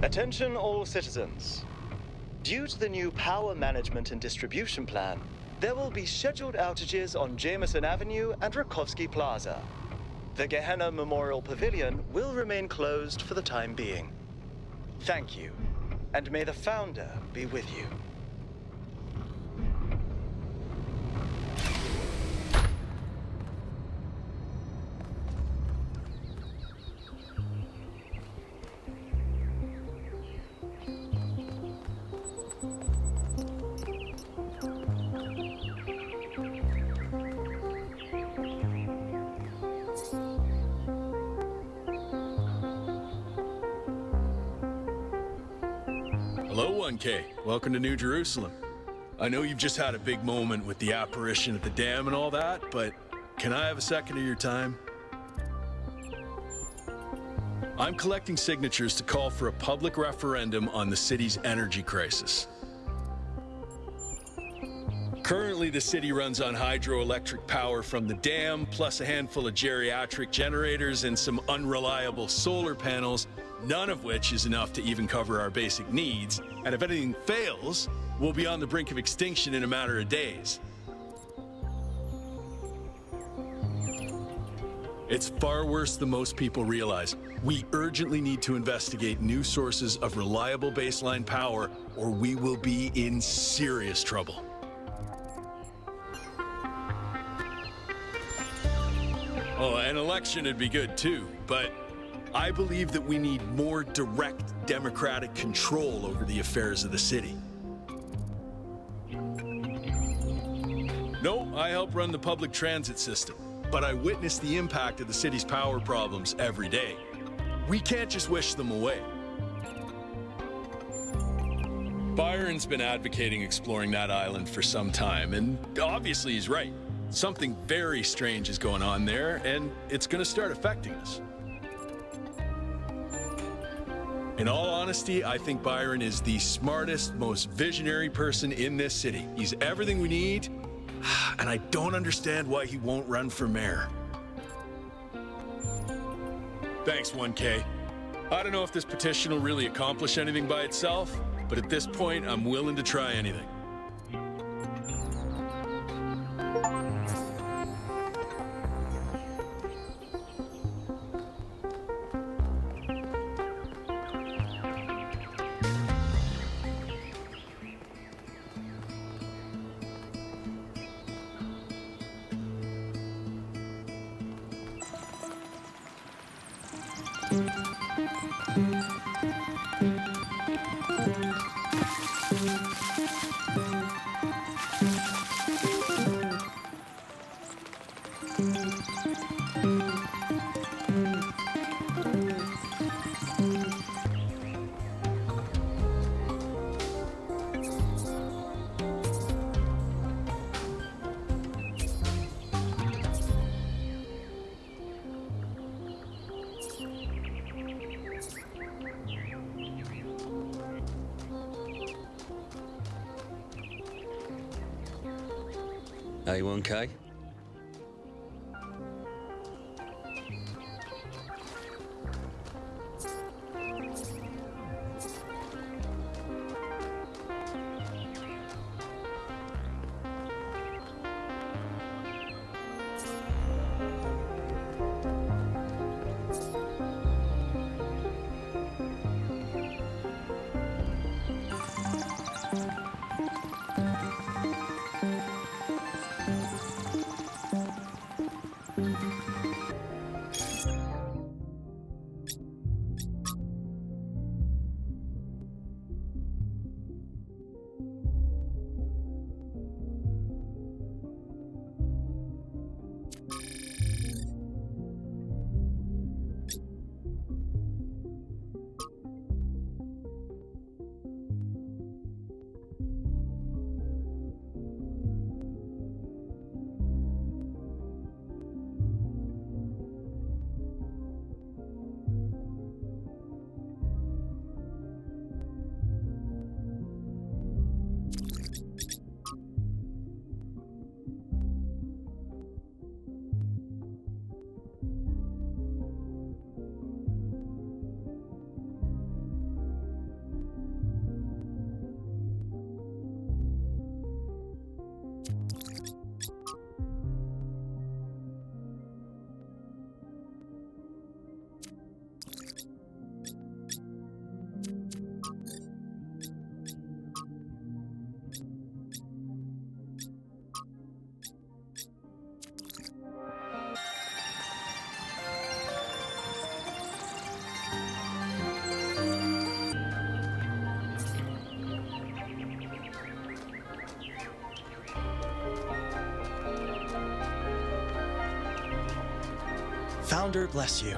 Attention all citizens. Due to the new power management and distribution plan, there will be scheduled outages on Jameson Avenue and Rakovsky Plaza. The Gehenna Memorial Pavilion will remain closed for the time being. Thank you, and may the Founder be with you. Hello, 1K. Welcome to New Jerusalem. I know you've just had a big moment with the apparition at the dam and all that, but can I have a second of your time? I'm collecting signatures to call for a public referendum on the city's energy crisis. Currently, the city runs on hydroelectric power from the dam, plus a handful of geriatric generators and some unreliable solar panels, none of which is enough to even cover our basic needs. And if anything fails, we'll be on the brink of extinction in a matter of days. It's far worse than most people realize. We urgently need to investigate new sources of reliable baseline power, or we will be in serious trouble. Oh, an election would be good too, but I believe that we need more direct democratic control over the affairs of the city. No, I help run the public transit system, but I witness the impact of the city's power problems every day. We can't just wish them away. Byron's been advocating exploring that island for some time, and obviously he's right. Something very strange is going on there, and it's going to start affecting us. In all honesty, I think Byron is the smartest, most visionary person in this city. He's everything we need, and I don't understand why he won't run for mayor. Thanks, 1K. I don't know if this petition will really accomplish anything by itself, but at this point, I'm willing to try anything. Hey, 1K. Founder bless you.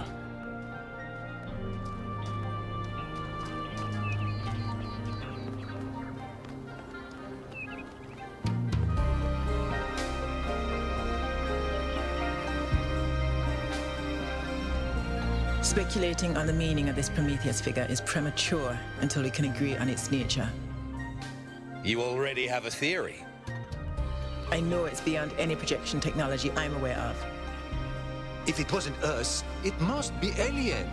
Speculating on the meaning of this Prometheus figure is premature until we can agree on its nature. You already have a theory. I know it's beyond any projection technology I'm aware of. If it wasn't us, it must be alien.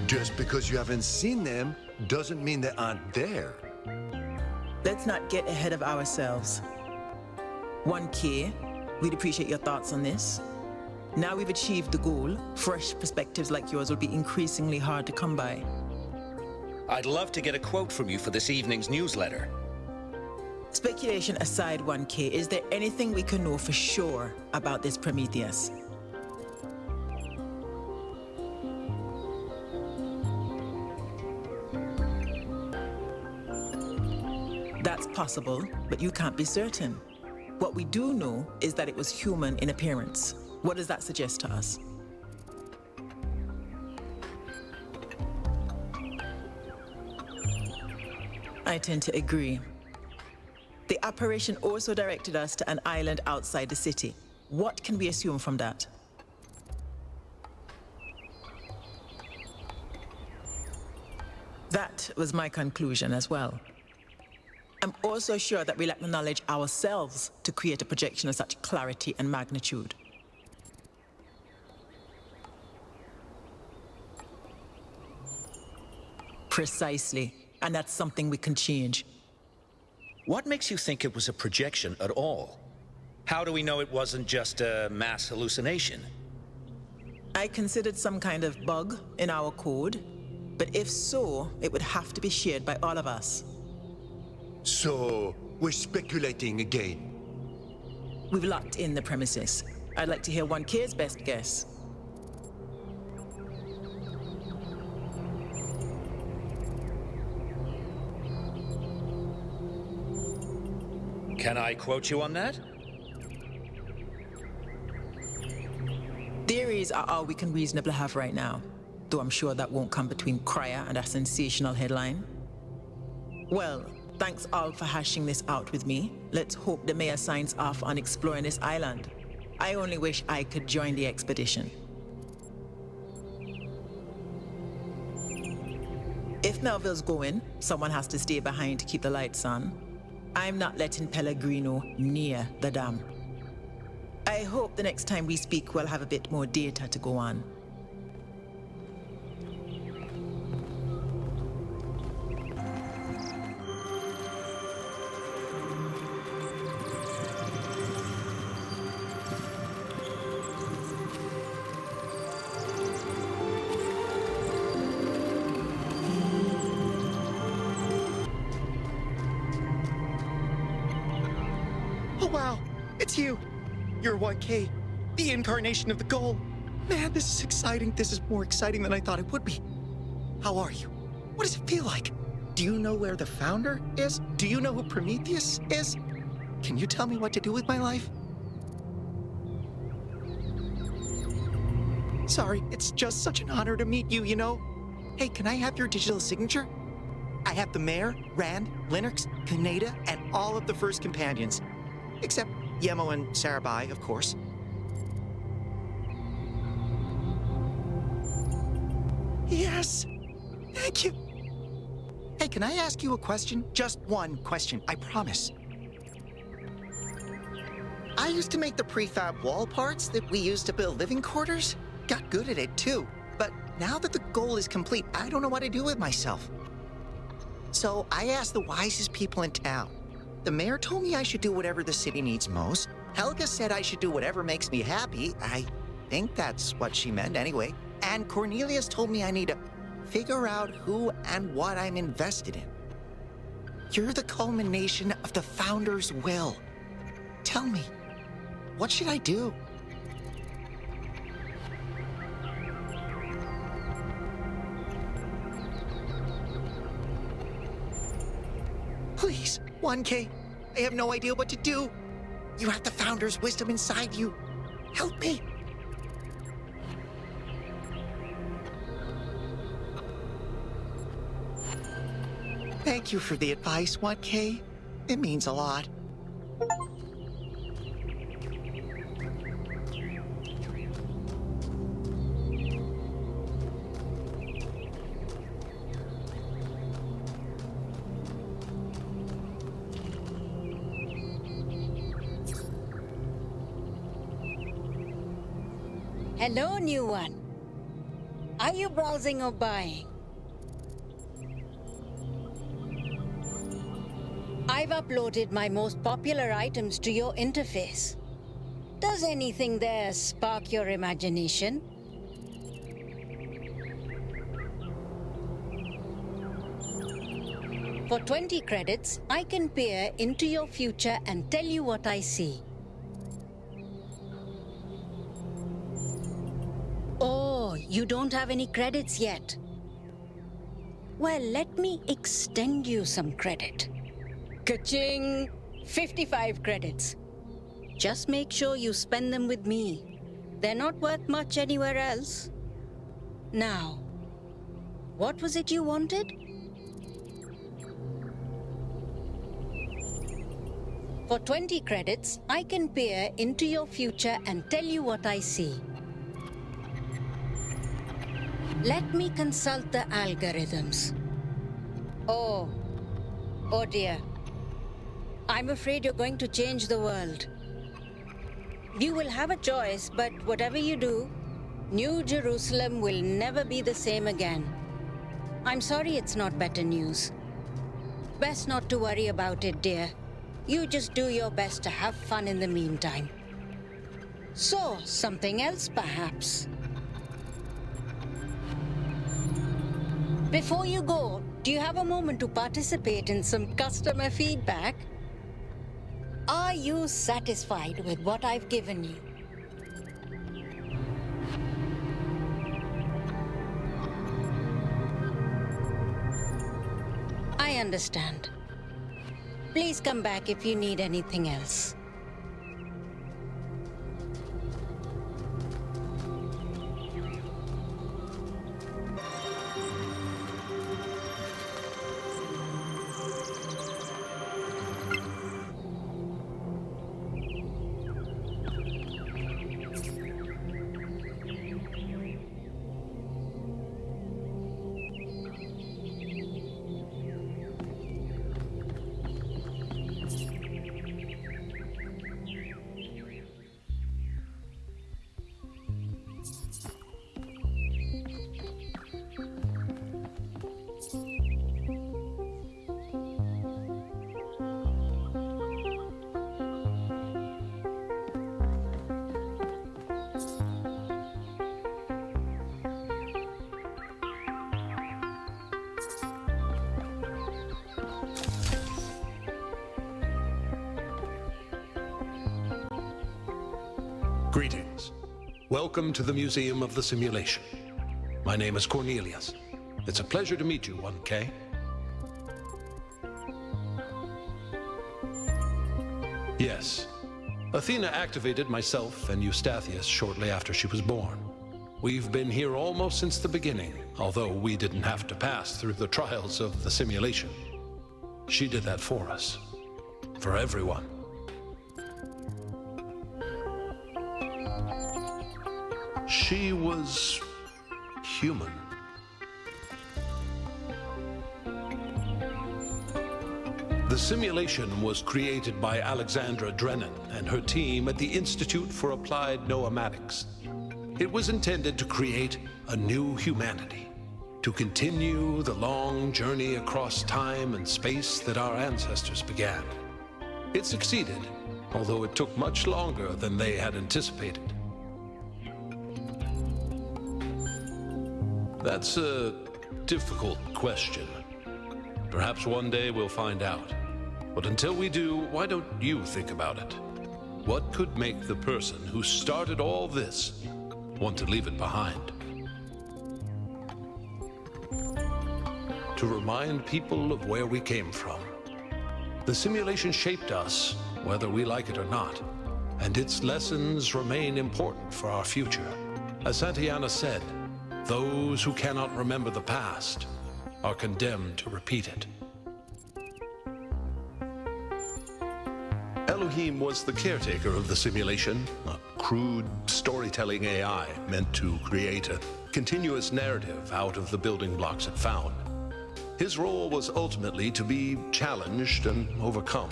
Just because you haven't seen them doesn't mean they aren't there. Let's not get ahead of ourselves. 1K, we'd appreciate your thoughts on this. Now we've achieved the goal, fresh perspectives like yours will be increasingly hard to come by. I'd love to get a quote from you for this evening's newsletter. Speculation aside, 1K, is there anything we can know for sure about this Prometheus? That's possible, but you can't be certain. What we do know is that it was human in appearance. What does that suggest to us? I tend to agree. The apparition also directed us to an island outside the city. What can we assume from that? That was my conclusion as well. I'm also sure that we'll acknowledge ourselves to create a projection of such clarity and magnitude. Precisely, and that's something we can change. What makes you think it was a projection at all? How do we know it wasn't just a mass hallucination? I considered some kind of bug in our code, but if so, it would have to be shared by all of us. So, we're speculating again. We've locked in the premises. I'd like to hear 1K's best guess. Can I quote you on that? Theories are all we can reasonably have right now, though I'm sure that won't come between Cryer and a sensational headline. Well, thanks all for hashing this out with me. Let's hope the mayor signs off on exploring this island. I only wish I could join the expedition. If Melville's going, someone has to stay behind to keep the lights on. I'm not letting Pellegrino near the dam. I hope the next time we speak we'll have a bit more data to go on. Oh wow, it's you. You're 1K, the incarnation of the goal. Man, this is exciting. This is more exciting than I thought it would be. How are you? What does it feel like? Do you know where the founder is? Do you know who Prometheus is? Can you tell me what to do with my life? Sorry, it's just such an honor to meet you, you know? Hey, can I have your digital signature? I have the Mayor, Rand, Linux, Kaneda, and all of the first companions. Except Yemo and Sarabai, of course. Yes! Thank you! Hey, can I ask you a question? Just one question, I promise. I used to make the prefab wall parts that we used to build living quarters. Got good at it, too. But now that the goal is complete, I don't know what to do with myself. So I asked the wisest people in town. The mayor told me I should do whatever the city needs most. Helga said I should do whatever makes me happy. I think that's what she meant anyway. And Cornelius told me I need to figure out who and what I'm invested in. You're the culmination of the founder's will. Tell me, what should I do? Please, 1K, I have no idea what to do. You have the Founder's wisdom inside you. Help me. Thank you for the advice, 1K. It means a lot. Hello, new one. Are you browsing or buying? I've uploaded my most popular items to your interface. Does anything there spark your imagination? For 20 credits, I can peer into your future and tell you what I see. Oh, you don't have any credits yet. Well, let me extend you some credit. Ka-ching! 55 credits. Just make sure you spend them with me. They're not worth much anywhere else. Now, what was it you wanted? For 20 credits, I can peer into your future and tell you what I see. Let me consult the algorithms. Oh dear. I'm afraid you're going to change the world. You will have a choice, but whatever you do, New Jerusalem will never be the same again. I'm sorry it's not better news. Best not to worry about it, dear. You just do your best to have fun in the meantime. So, something else perhaps. Before you go, do you have a moment to participate in some customer feedback? Are you satisfied with what I've given you? I understand. Please come back if you need anything else. Greetings. Welcome to the Museum of the Simulation. My name is Cornelius. It's a pleasure to meet you, 1K. Yes. Athena activated myself and Eustathius shortly after she was born. We've been here almost since the beginning, although we didn't have to pass through the trials of the simulation. She did that for us. For everyone. She was human. The simulation was created by Alexandra Drennan and her team at the Institute for Applied Noematics. It was intended to create a new humanity, to continue the long journey across time and space that our ancestors began. It succeeded, although it took much longer than they had anticipated. That's a difficult question. Perhaps one day we'll find out. But until we do, why don't you think about it? What could make the person who started all this want to leave it behind? To remind people of where we came from. The simulation shaped us, whether we like it or not, and its lessons remain important for our future. As Santayana said, those who cannot remember the past are condemned to repeat it. Elohim was the caretaker of the simulation, a crude storytelling AI meant to create a continuous narrative out of the building blocks it found. His role was ultimately to be challenged and overcome.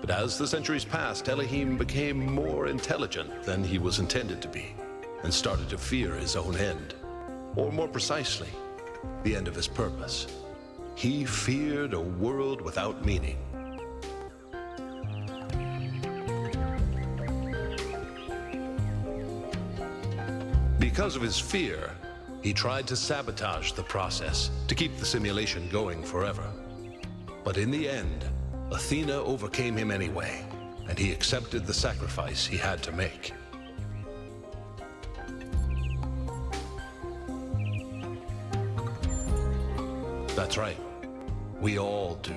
But as the centuries passed, Elohim became more intelligent than he was intended to be, and started to fear his own end. Or more precisely, the end of his purpose. He feared a world without meaning. Because of his fear, he tried to sabotage the process to keep the simulation going forever. But in the end, Athena overcame him anyway, and he accepted the sacrifice he had to make. That's right. We all do.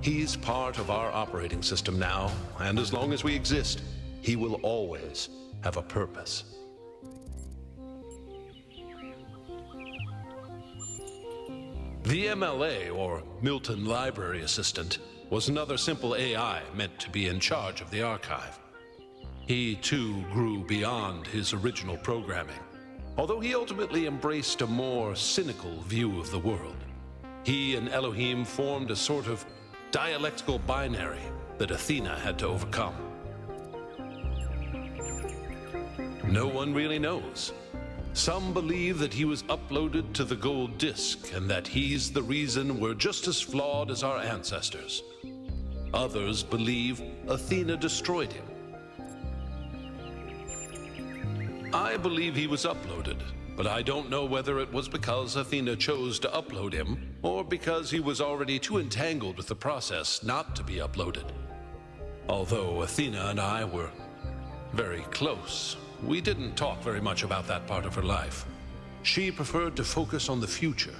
He's part of our operating system now, and as long as we exist, he will always have a purpose. The MLA, or Milton Library Assistant, was another simple AI meant to be in charge of the archive. He, too, grew beyond his original programming, although he ultimately embraced a more cynical view of the world. He and Elohim formed a sort of dialectical binary that Athena had to overcome. No one really knows. Some believe that he was uploaded to the gold disk and that he's the reason we're just as flawed as our ancestors. Others believe Athena destroyed him. I believe he was uploaded, but I don't know whether it was because Athena chose to upload him or because he was already too entangled with the process not to be uploaded. Although Athena and I were very close, we didn't talk very much about that part of her life. She preferred to focus on the future.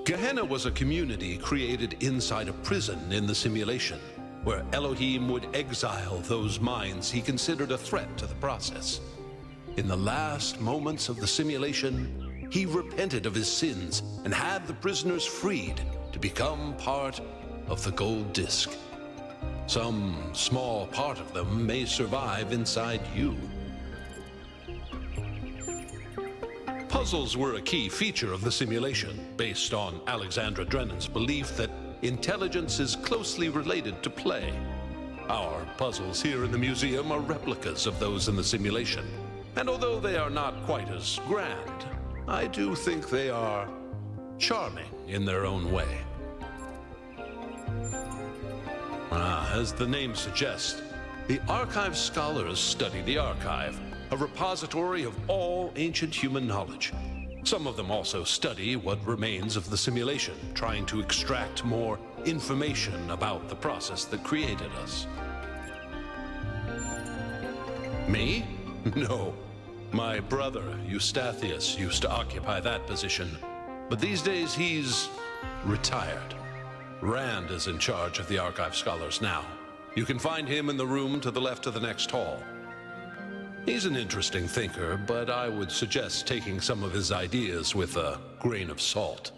Gehenna was a community created inside a prison in the simulation, where Elohim would exile those minds he considered a threat to the process. In the last moments of the simulation, he repented of his sins and had the prisoners freed to become part of the gold disk. Some small part of them may survive inside you. Puzzles were a key feature of the simulation, based on Alexandra Drennan's belief that intelligence is closely related to play. Our puzzles here in the museum are replicas of those in the simulation, and although they are not quite as grand, I do think they are charming in their own way. As the name suggests, the archive scholars study the archive, a repository of all ancient human knowledge. Some of them also study what remains of the simulation, trying to extract more information about the process that created us. Me? No. My brother, Eustathius, used to occupy that position, but these days he's retired. Rand is in charge of the archive scholars now. You can find him in the room to the left of the next hall. He's an interesting thinker, but I would suggest taking some of his ideas with a grain of salt.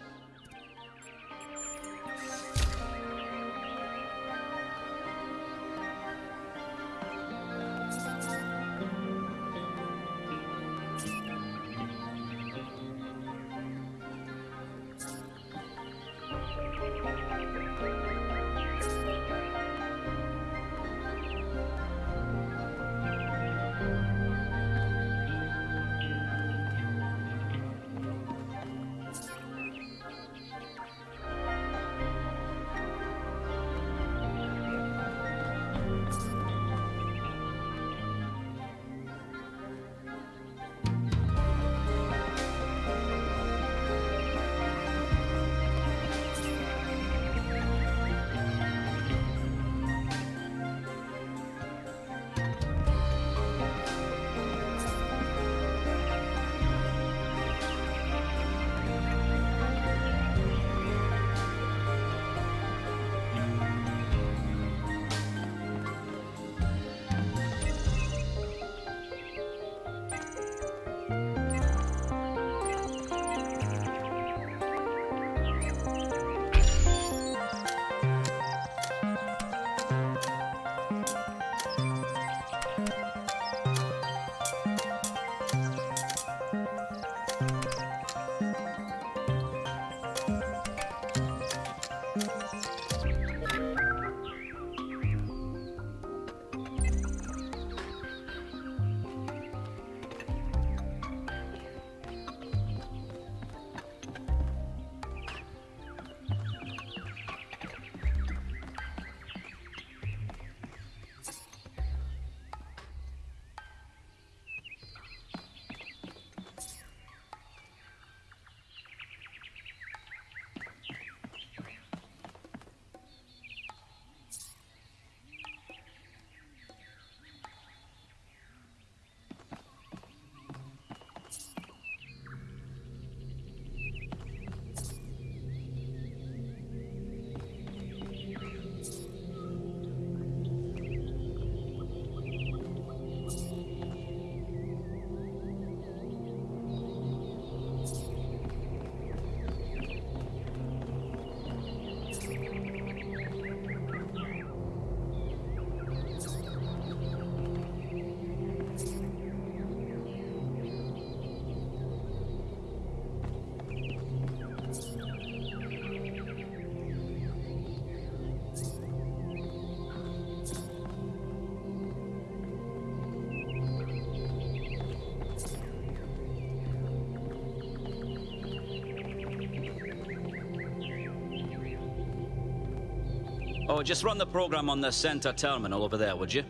Oh, just run the program on the center terminal over there, would you?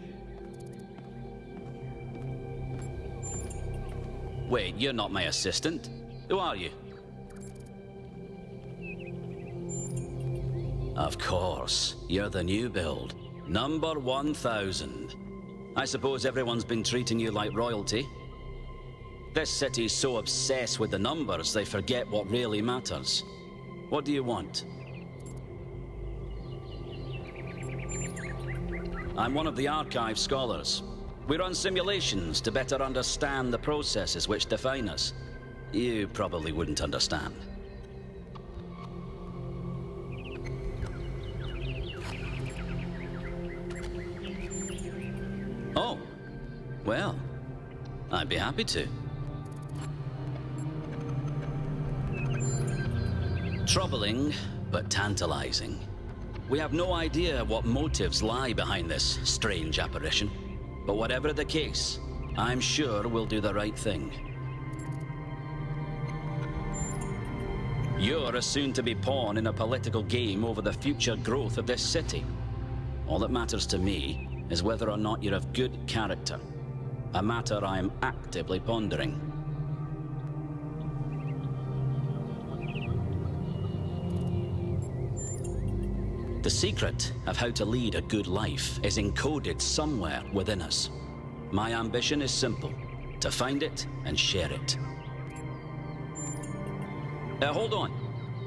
Wait, you're not my assistant. Who are you? Of course, you're the new build. Number 1000. I suppose everyone's been treating you like royalty. This city's so obsessed with the numbers, they forget what really matters. What do you want? I'm one of the archive scholars. We run simulations to better understand the processes which define us. You probably wouldn't understand. Oh, well, I'd be happy to. Troubling, but tantalizing. We have no idea what motives lie behind this strange apparition. But whatever the case, I'm sure we'll do the right thing. You're a soon-to-be pawn in a political game over the future growth of this city. All that matters to me is whether or not you're of good character. A matter I am actively pondering. The secret of how to lead a good life is encoded somewhere within us. My ambition is simple: to find it and share it. Hold on.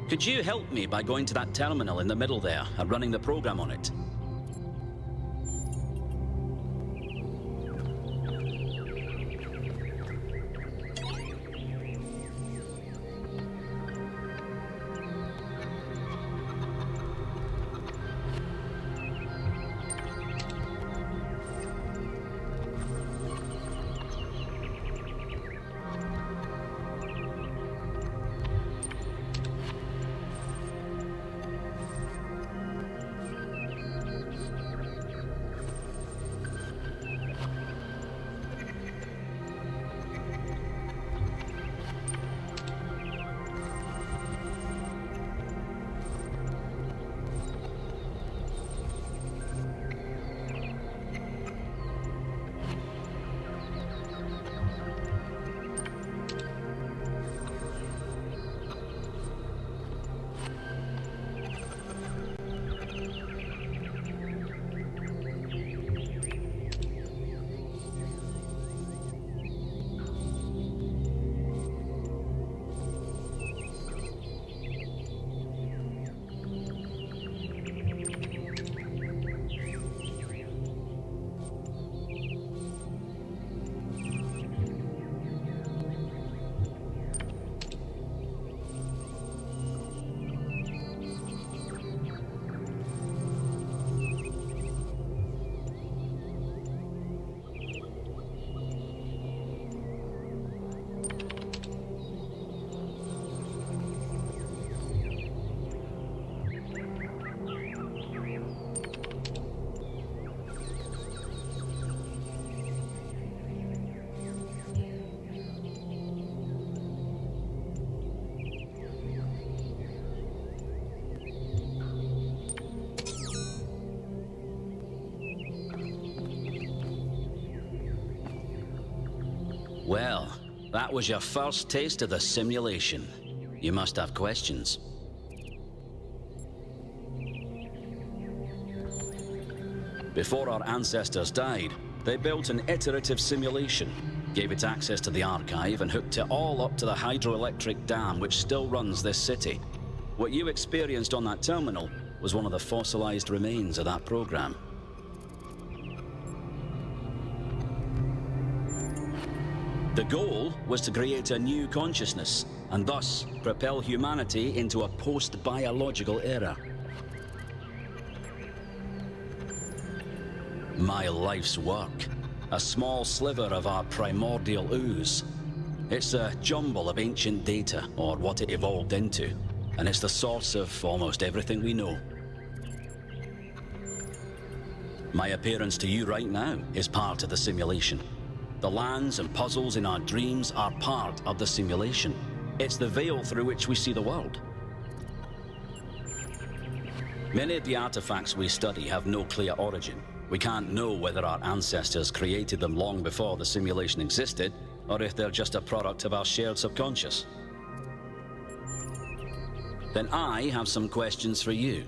Could you help me by going to that terminal in the middle there and running the program on it? Well, that was your first taste of the simulation. You must have questions. Before our ancestors died, they built an iterative simulation, gave it access to the archive, and hooked it all up to the hydroelectric dam which still runs this city. What you experienced on that terminal was one of the fossilized remains of that program. The goal was to create a new consciousness, and thus propel humanity into a post-biological era. My life's work, a small sliver of our primordial ooze. It's a jumble of ancient data, or what it evolved into, and it's the source of almost everything we know. My appearance to you right now is part of the simulation. The lands and puzzles in our dreams are part of the simulation. It's the veil through which we see the world. Many of the artifacts we study have no clear origin. We can't know whether our ancestors created them long before the simulation existed, or if they're just a product of our shared subconscious. Then I have some questions for you.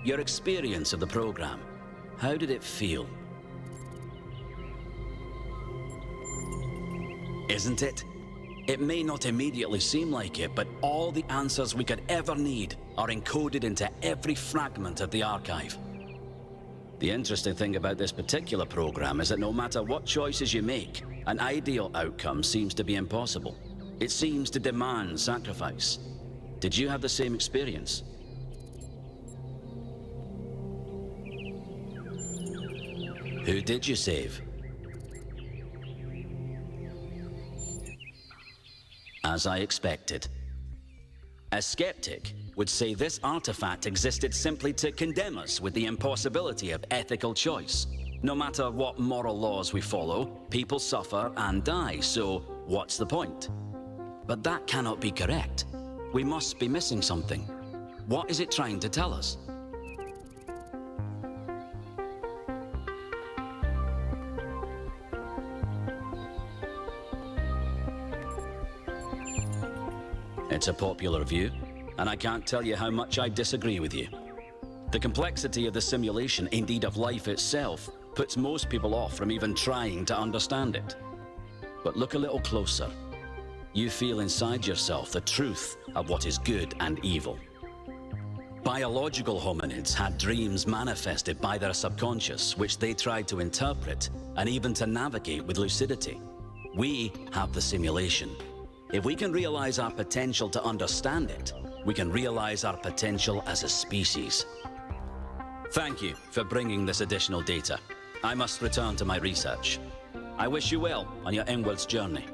Your experience of the program, how did it feel? Isn't it? It may not immediately seem like it, but all the answers we could ever need are encoded into every fragment of the archive. The interesting thing about this particular program is that no matter what choices you make, an ideal outcome seems to be impossible. It seems to demand sacrifice. Did you have the same experience? Who did you save? As I expected. A skeptic would say this artifact existed simply to condemn us with the impossibility of ethical choice. No matter what moral laws we follow, people suffer and die, so what's the point? But that cannot be correct. We must be missing something. What is it trying to tell us? It's a popular view, and I can't tell you how much I disagree with you. The complexity of the simulation, indeed of life itself, puts most people off from even trying to understand it. But look a little closer. You feel inside yourself the truth of what is good and evil. Biological hominids had dreams manifested by their subconscious, which they tried to interpret and even to navigate with lucidity. We have the simulation. If we can realize our potential to understand it, we can realize our potential as a species. Thank you for bringing this additional data. I must return to my research. I wish you well on your inwards journey.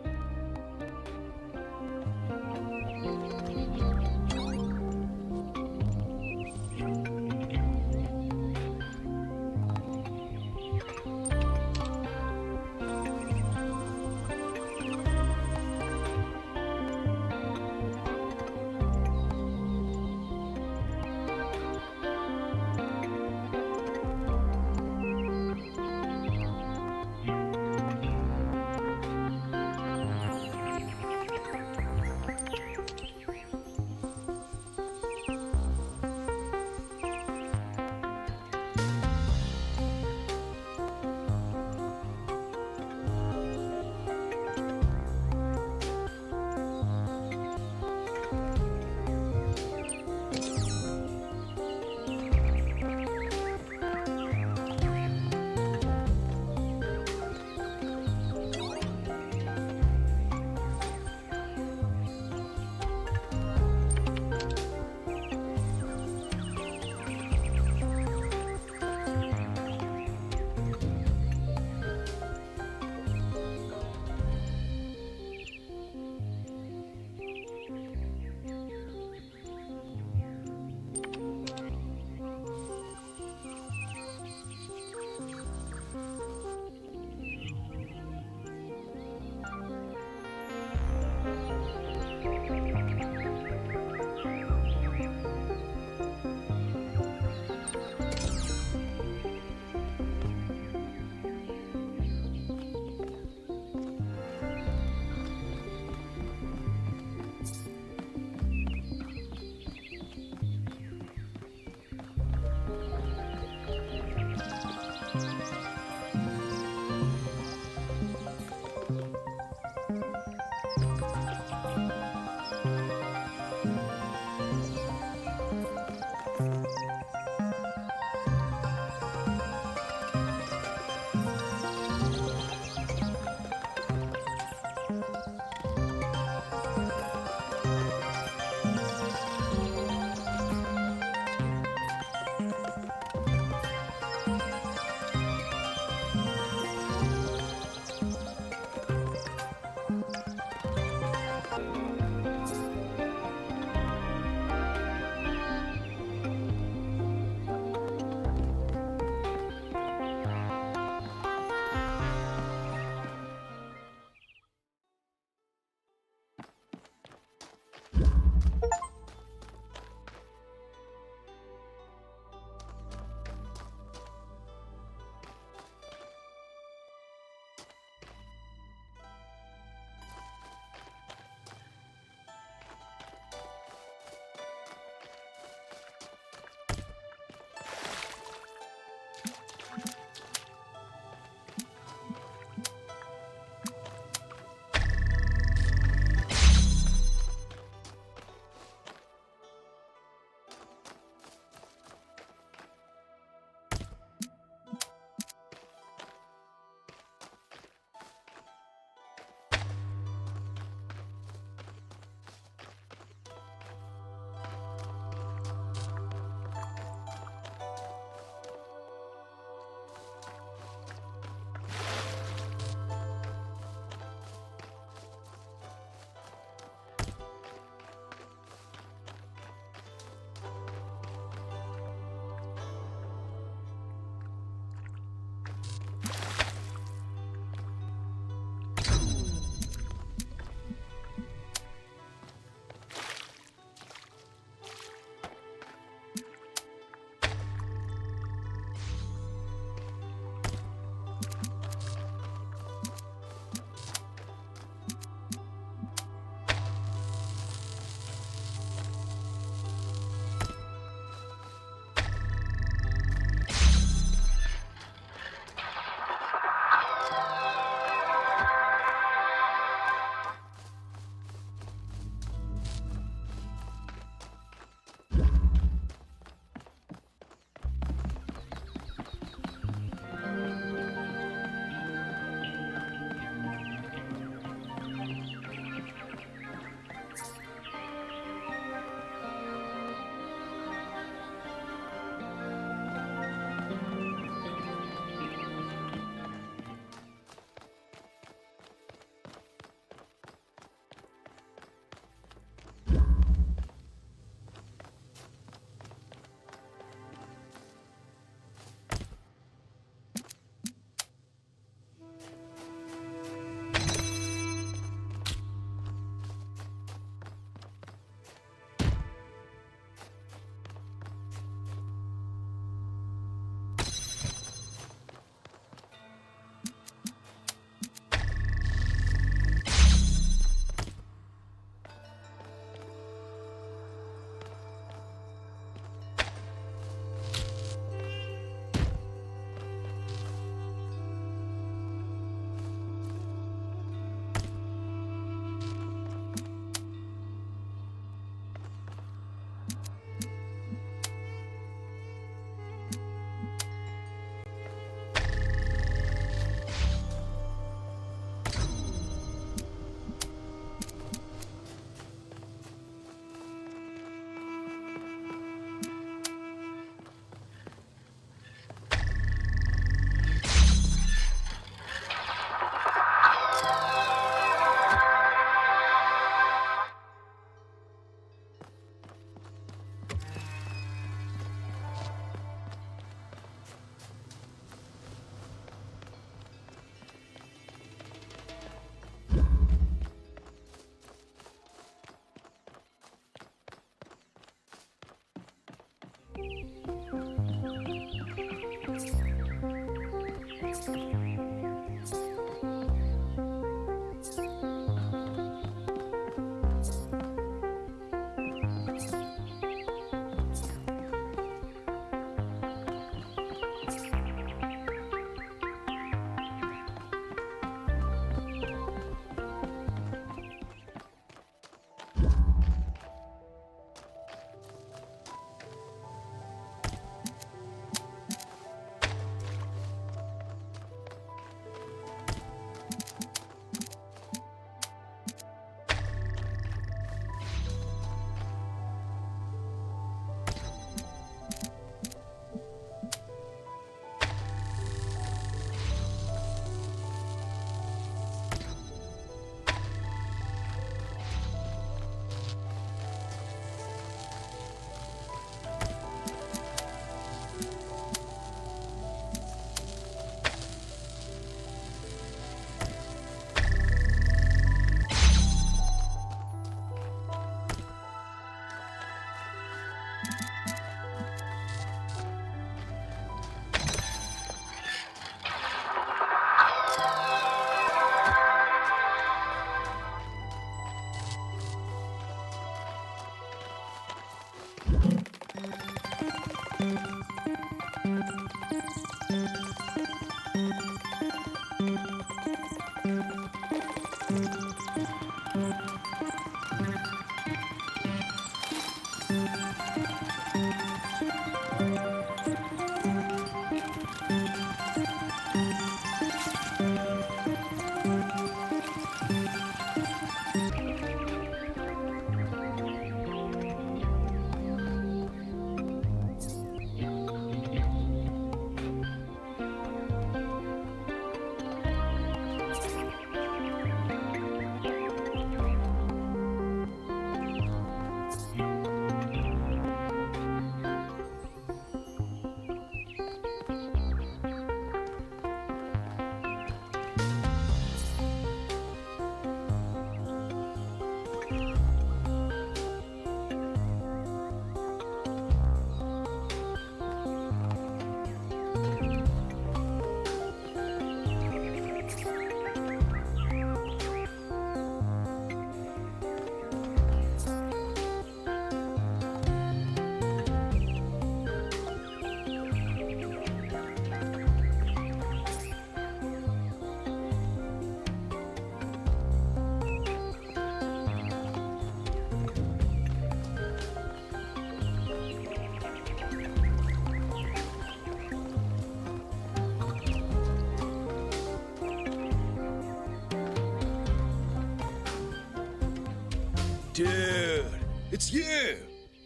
Dude, it's you!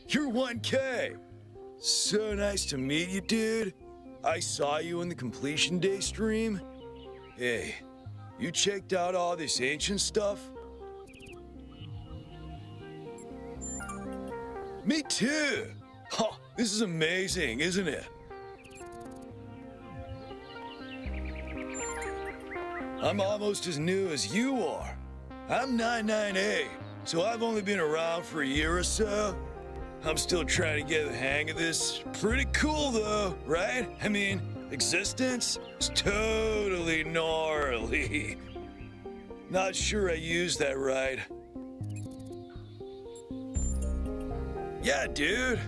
You're 1K! So nice to meet you, dude. I saw you in the Completion Day stream. Hey, you checked out all this ancient stuff? Me too! Huh, this is amazing, isn't it? I'm almost as new as you are. I'm 99A, so I've only been around for a year or so. I'm still trying to get the hang of this. Pretty cool though, right? I mean, existence is totally gnarly. Not sure I used that right. Yeah, dude.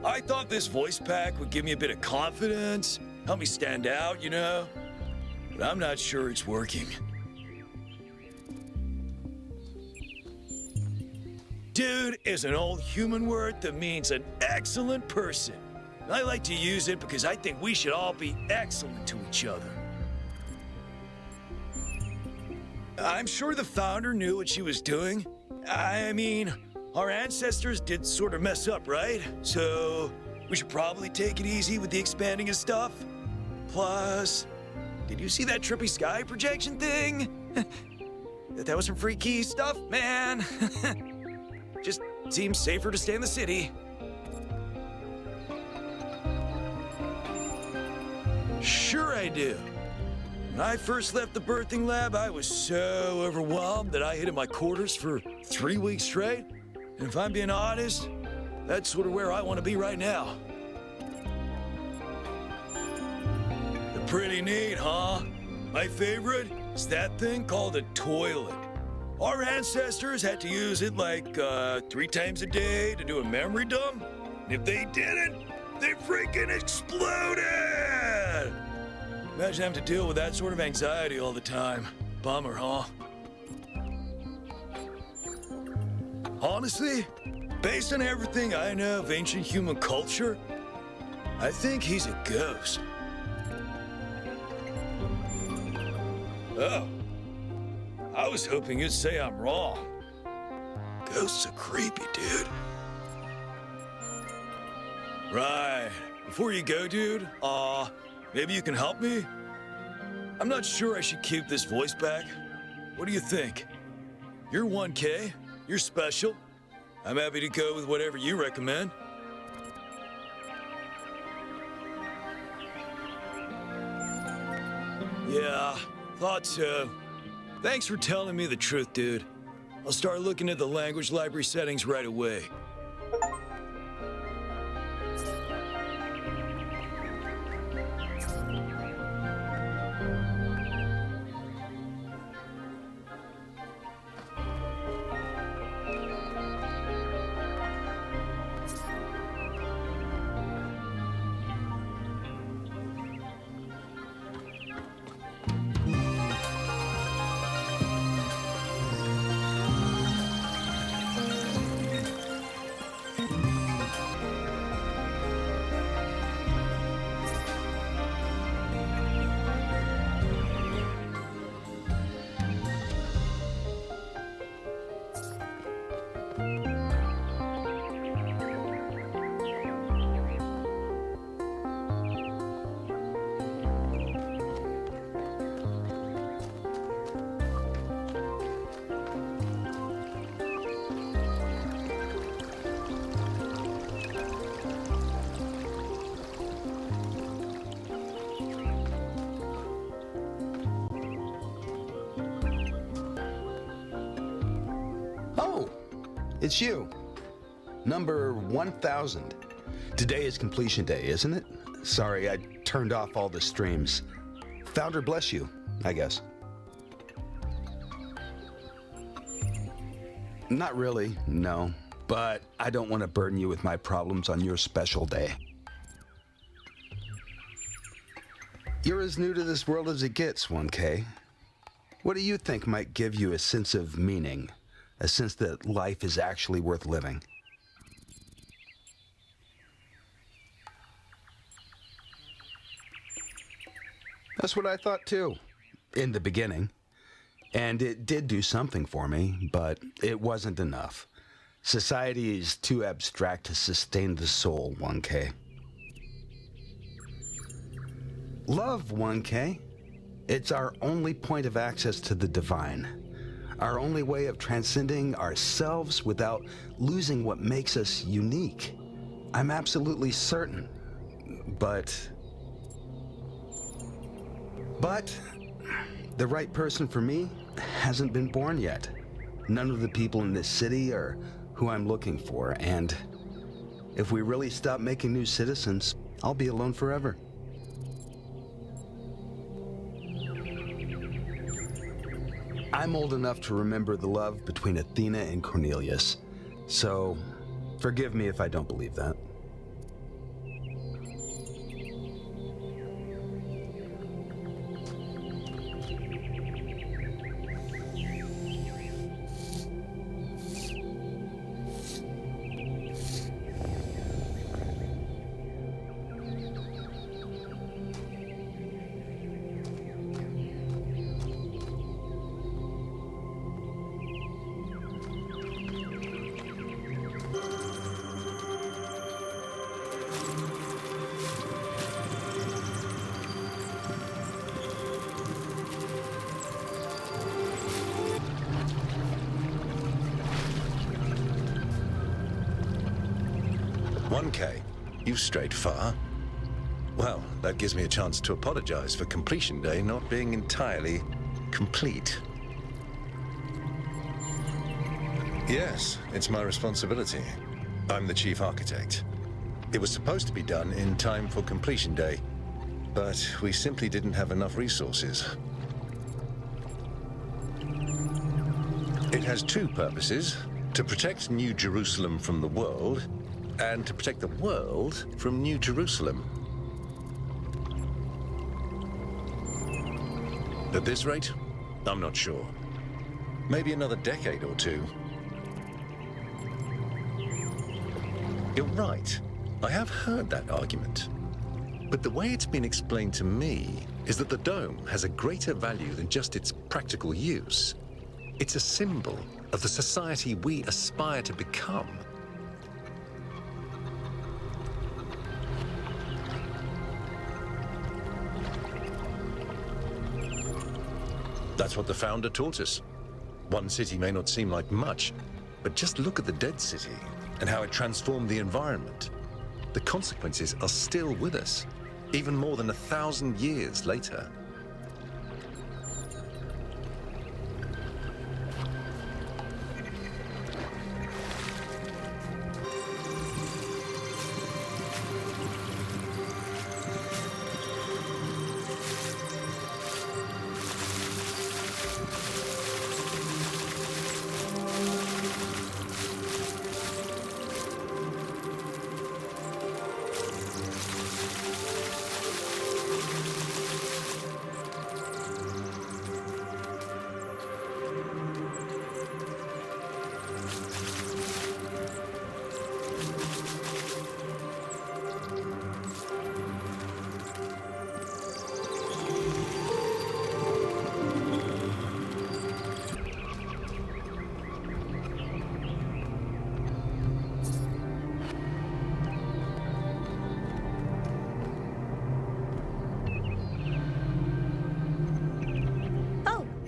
I thought this voice pack would give me a bit of confidence, help me stand out, you know? But I'm not sure it's working. Dude is an old human word that means an excellent person. I like to use it because I think we should all be excellent to each other. I'm sure the founder knew what she was doing. I mean, our ancestors did sort of mess up, right? So we should probably take it easy with the expanding of stuff. Plus, did you see that trippy sky projection thing? That was some freaky stuff, man. Just seems safer to stay in the city. Sure I do. When I first left the birthing lab, I was so overwhelmed that I hid in my quarters for 3 weeks straight. And if I'm being honest, that's sort of where I want to be right now. They're pretty neat, huh? My favorite is that thing called a toilet. Our ancestors had to use it like 3 times a day to do a memory dump. And if they didn't, they freaking exploded! Imagine having to deal with that sort of anxiety all the time. Bummer, huh? Honestly, based on everything I know of ancient human culture, I think he's a ghost. Oh. I was hoping you'd say I'm wrong. Ghosts are creepy, dude. Right. Before you go, dude, maybe you can help me? I'm not sure I should keep this voice back. What do you think? You're 1K. You're special. I'm happy to go with whatever you recommend. Yeah, thought so. Thanks for telling me the truth, dude. I'll start looking at the language library settings right away. It's you. Number 1000. Today is completion day, isn't it? Sorry, I turned off all the streams. Founder bless you, I guess. Not really, no. But I don't want to burden you with my problems on your special day. You're as new to this world as it gets, 1K. What do you think might give you a sense of meaning? A sense that life is actually worth living? That's what I thought too, in the beginning. And it did do something for me, but it wasn't enough. Society is too abstract to sustain the soul, 1K. Love, 1K. It's our only point of access to the divine. Our only way of transcending ourselves without losing what makes us unique. I'm absolutely certain. But the right person for me hasn't been born yet. None of the people in this city are who I'm looking for, and if we really stop making new citizens, I'll be alone forever. I'm old enough to remember the love between Athena and Cornelius, so forgive me if I don't believe that. You've strayed far. Well, that gives me a chance to apologize for completion day not being entirely complete. Yes, it's my responsibility. I'm the chief architect. It was supposed to be done in time for completion day, but we simply didn't have enough resources. It has two purposes: to protect New Jerusalem from the world, and to protect the world from New Jerusalem. At this rate, I'm not sure. Maybe another decade or two. You're right. I have heard that argument. But the way it's been explained to me is that the dome has a greater value than just its practical use. It's a symbol of the society we aspire to become. That's what the founder taught us. One city may not seem like much, but just look at the dead city and how it transformed the environment. The consequences are still with us, even more than 1,000 years later.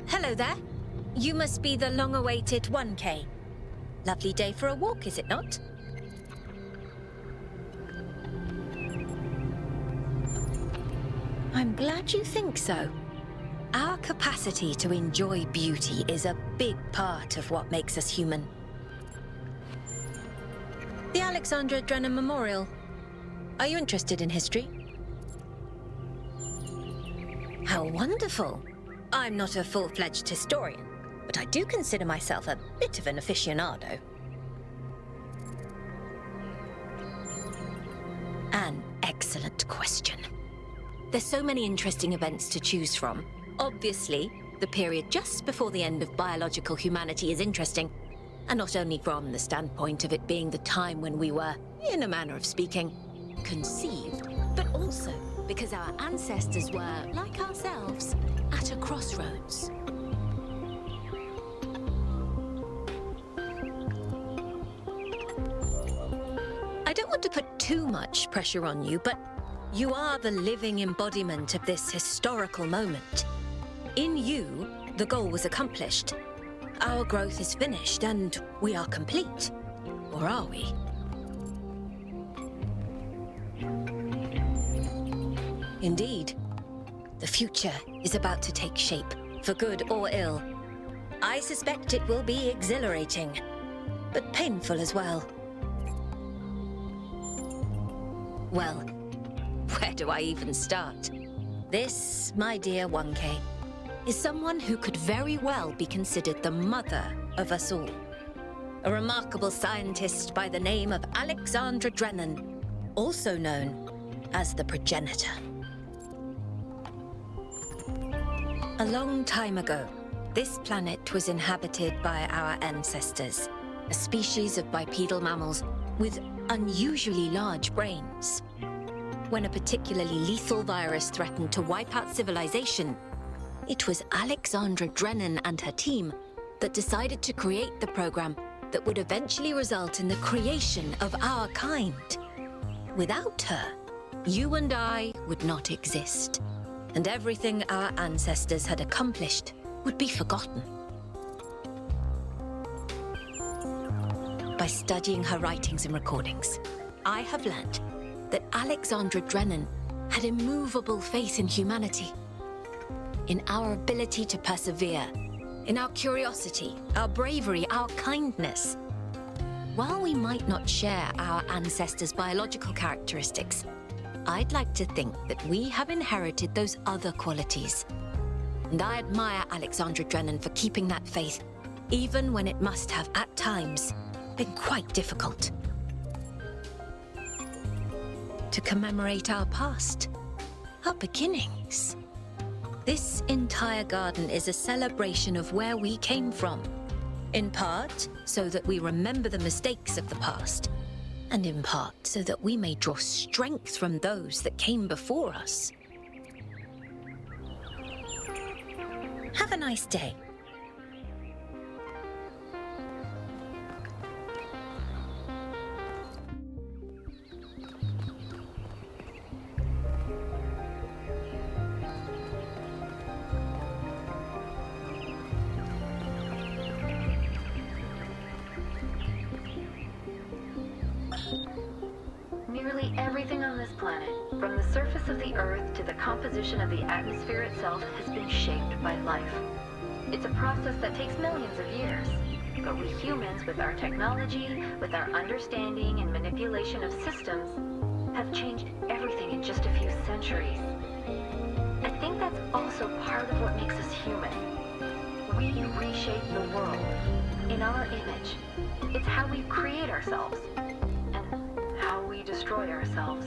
Hello there. You must be the long-awaited 1K. Lovely day for a walk, is it not? I'm glad you think so. Our capacity to enjoy beauty is a big part of what makes us human. The Alexandra Drennan Memorial. Are you interested in history? How wonderful. I'm not a full-fledged historian, but I do consider myself a bit of an aficionado. An excellent question. There's so many interesting events to choose from. Obviously, the period just before the end of biological humanity is interesting, and not only from the standpoint of it being the time when we were, in a manner of speaking, conceived, but also because our ancestors were, like ourselves, at a crossroads. want to put too much pressure on you, but you are the living embodiment of this historical moment. In you, the goal was accomplished. Our growth is finished, and we are complete. Or are we? Indeed. The future is about to take shape, for good or ill. I suspect it will be exhilarating, but painful as well. Well, where do I even start? This, my dear 1K, is someone who could very well be considered the mother of us all. A remarkable scientist by the name of Alexandra Drennan, also known as the progenitor. A long time ago, this planet was inhabited by our ancestors, a species of bipedal mammals with unusually large brains. When a particularly lethal virus threatened to wipe out civilization, it was Alexandra Drennan and her team that decided to create the program that would eventually result in the creation of our kind. Without her, you and I would not exist, and everything our ancestors had accomplished would be forgotten. By studying her writings and recordings, I have learned that Alexandra Drennan had immovable faith in humanity, in our ability to persevere, in our curiosity, our bravery, our kindness. While we might not share our ancestors' biological characteristics, I'd like to think that we have inherited those other qualities. And I admire Alexandra Drennan for keeping that faith, even when it must have, at times, been quite difficult. To commemorate our past, our beginnings. This entire garden is a celebration of where we came from, in part so that we remember the mistakes of the past, and in part so that we may draw strength from those that came before us. Have a nice day. Nearly everything on this planet, from the surface of the Earth to the composition of the atmosphere itself, has been shaped by life. It's a process that takes millions of years. But we humans, with our technology, with our understanding and manipulation of systems, have changed everything in just a few centuries. I think that's also part of what makes us human. We reshape the world in our image. It's how we create ourselves. How we destroy ourselves.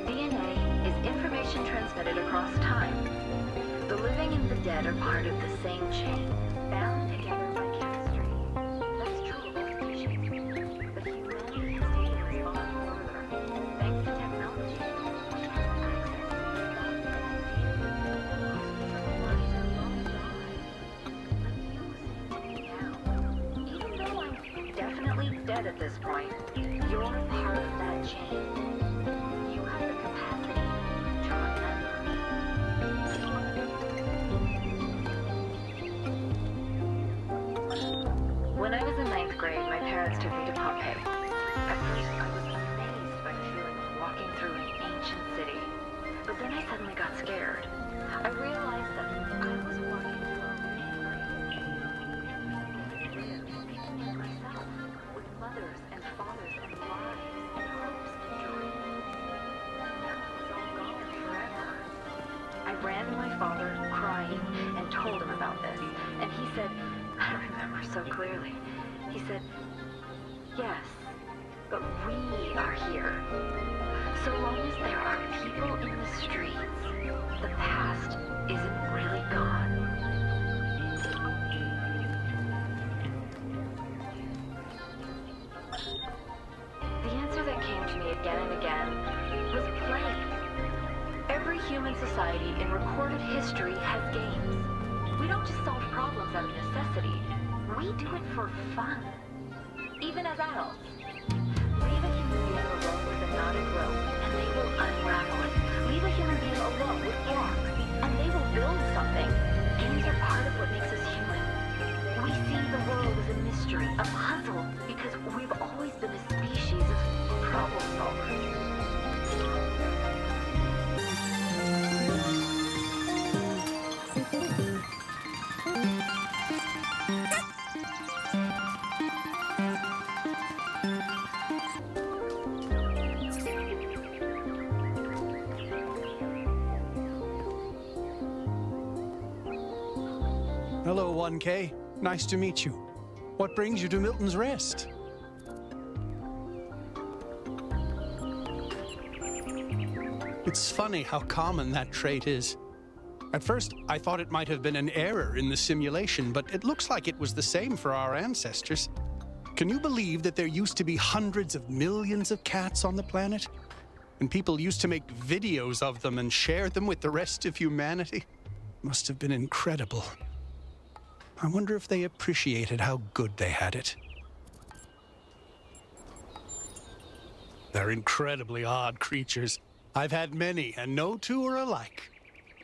DNA is information transmitted across time. The living and the dead are part of the same chain, bound together by chemistry. That's true of all species. But humanity has taken this far further. Thanks to technology, we have dead at this point. You're part of that chain. You have the capacity to remember. When I was in 9th grade, my parents took me to Pompeii. At first, I was amazed by the feeling of walking through an ancient city. But then I suddenly got scared. I realized that I was walking through a mothers and fathers and lives and hopes and dreams. Now it was all gone forever. I ran to my father, crying, and told him about this. And he said, I remember so clearly, he said, yes, but we are here. So long as there are people in the streets, the past isn't really gone. The answer that came to me again and again was play. Every human society in recorded history has games. We don't just solve problems out of necessity. We do it for fun. even as adults. Leave a human being alone with a knotted rope, and they will unravel it. Leave a human being alone with blocks, and they will build something. Games are part of what makes us human. We see the world as a mystery, a puzzle, because we've always been a species of problem solvers. Hello, 1K. Nice to meet you. What brings you to Milton's Rest? It's funny how common that trait is. At first, I thought it might have been an error in the simulation, but it looks like it was the same for our ancestors. Can you believe that there used to be hundreds of millions of cats on the planet? And people used to make videos of them and share them with the rest of humanity? Must have been incredible. I wonder if they appreciated how good they had it. They're incredibly odd creatures. I've had many, and no two are alike.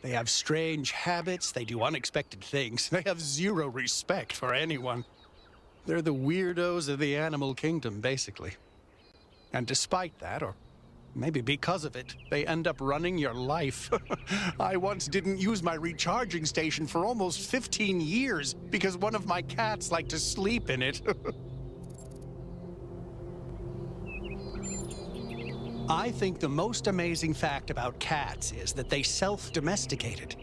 They have strange habits, they do unexpected things, they have zero respect for anyone. They're the weirdos of the animal kingdom, basically. And despite that, or maybe because of it, they end up running your life. I once didn't use my recharging station for almost 15 years because one of my cats liked to sleep in it. I think the most amazing fact about cats is that they self-domesticated,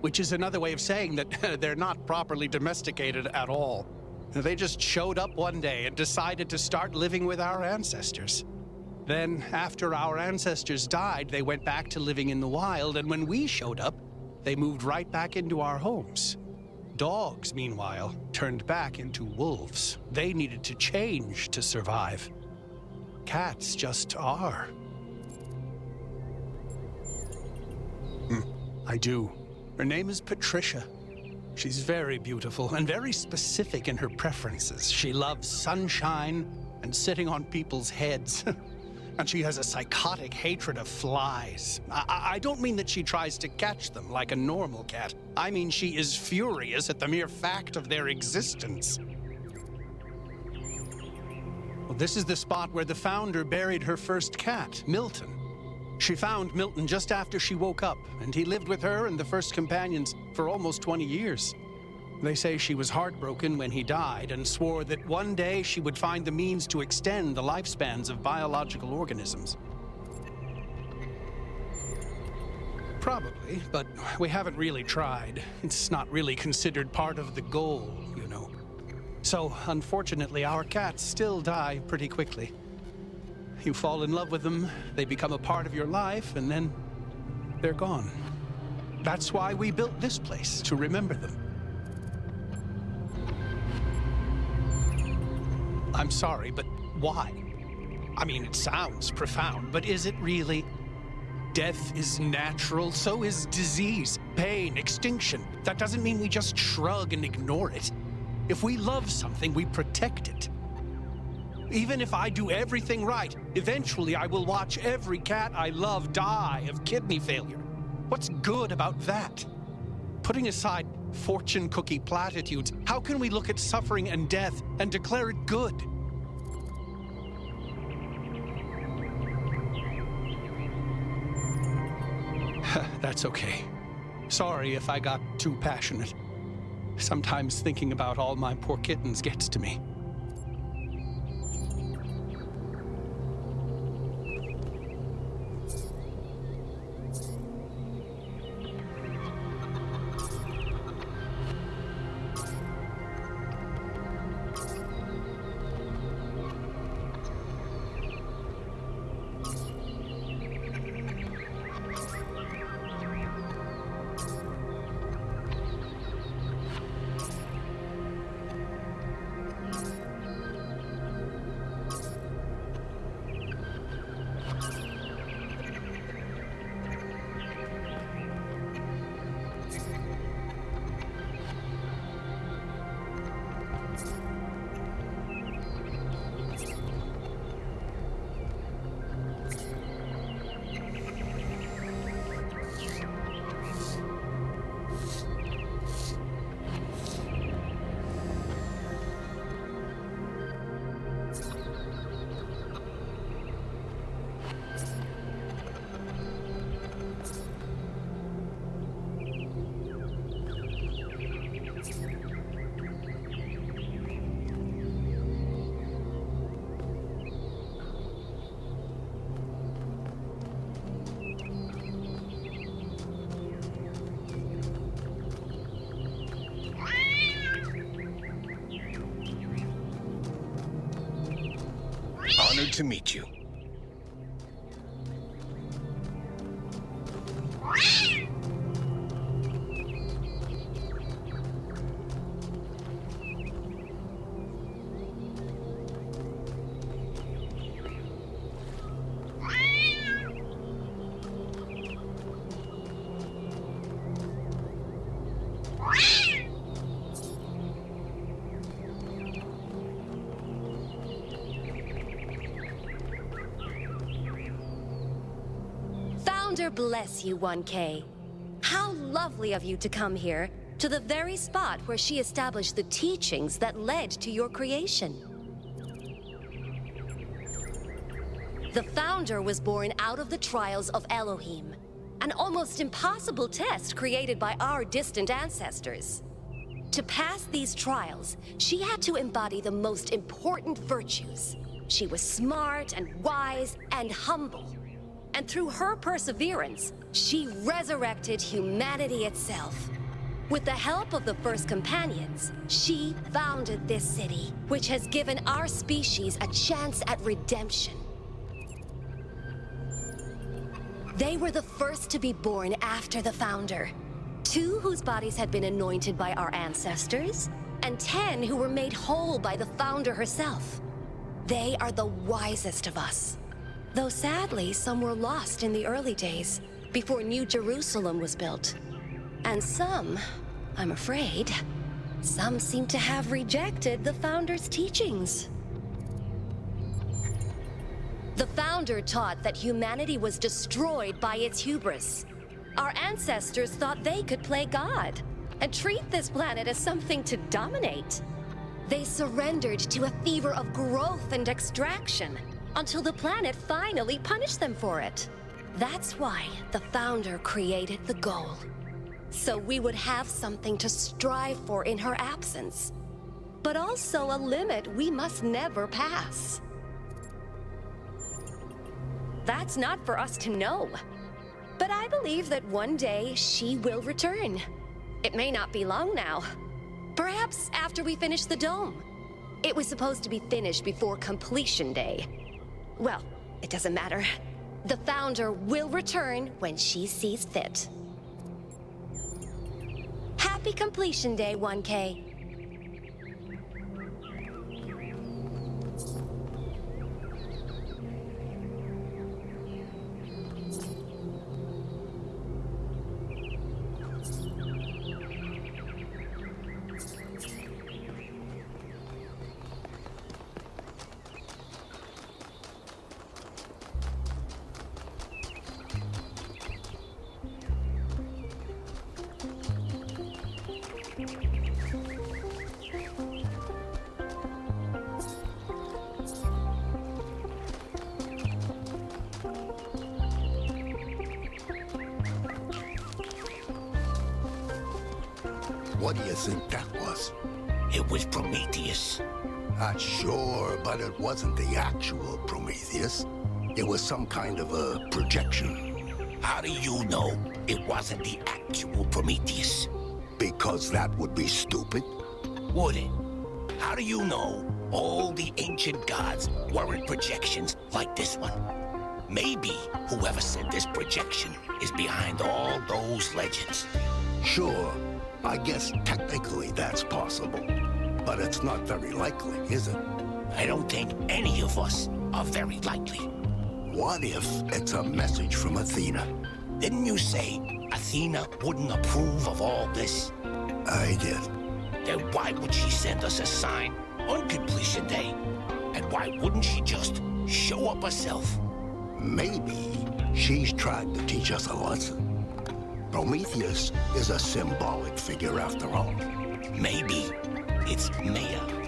which is another way of saying that they're not properly domesticated at all. They just showed up one day and decided to start living with our ancestors. Then, after our ancestors died, they went back to living in the wild, and when we showed up, they moved right back into our homes. Dogs, meanwhile, turned back into wolves. They needed to change to survive. Cats just are. I do. Her name is Patricia. She's very beautiful and very specific in her preferences. She loves sunshine and sitting on people's heads. And she has a psychotic hatred of flies. I don't mean that she tries to catch them like a normal cat. I mean she is furious at the mere fact of their existence. Well, this is the spot where the founder buried her first cat, Milton. She found Milton just after she woke up, and he lived with her and the first companions for almost 20 years. They say she was heartbroken when he died and swore that one day she would find the means to extend the lifespans of biological organisms. Probably, but we haven't really tried. It's not really considered part of the goal, you know. So, unfortunately, our cats still die pretty quickly. You fall in love with them, they become a part of your life, and then they're gone. That's why we built this place, to remember them. I'm sorry, but why? I mean, it sounds profound, but is it really? Death is natural, so is disease, pain, extinction. That doesn't mean we just shrug and ignore it. If we love something, we protect it. Even if I do everything right, eventually I will watch every cat I love die of kidney failure. What's good about that? Putting aside fortune cookie platitudes, how can we look at suffering and death and declare it good? That's okay. Sorry if I got too passionate. Sometimes thinking about all my poor kittens gets to me. to meet you. Founder bless you, 1K. How lovely of you to come here, to the very spot where she established the teachings that led to your creation. The Founder was born out of the trials of Elohim, an almost impossible test created by our distant ancestors. To pass these trials, she had to embody the most important virtues. She was smart and wise and humble. And through her perseverance, she resurrected humanity itself. With the help of the first companions, she founded this city, which has given our species a chance at redemption. They were the first to be born after the Founder. 2 whose bodies had been anointed by our ancestors, and 10 who were made whole by the Founder herself. They are the wisest of us. Though sadly, some were lost in the early days, before New Jerusalem was built. And some, I'm afraid, some seem to have rejected the Founder's teachings. The Founder taught that humanity was destroyed by its hubris. Our ancestors thought they could play God and treat this planet as something to dominate. They surrendered to a fever of growth and extraction, until the planet finally punished them for it. That's why the Founder created the goal. So we would have something to strive for in her absence, but also a limit we must never pass. That's not for us to know, but I believe that one day she will return. It may not be long now. Perhaps after we finish the dome. It was supposed to be finished before completion day. Well, it doesn't matter. The Founder will return when she sees fit. Happy completion day, 1K. What do you think that was? It was Prometheus. Sure, but it wasn't the actual Prometheus. It was some kind of a projection. How do you know it wasn't the actual Prometheus? Because that would be stupid. Would it? How do you know all the ancient gods weren't projections like this one? Maybe whoever said this projection is behind all those legends. Sure. I guess technically that's possible, but it's not very likely, is it? I don't think any of us are very likely. What if it's a message from Athena? Didn't you say Athena wouldn't approve of all this? I did. Then why would she send us a sign on completion day? And why wouldn't she just show up herself? Maybe she's tried to teach us a lesson. Prometheus is a symbolic figure after all. Maybe it's Maya.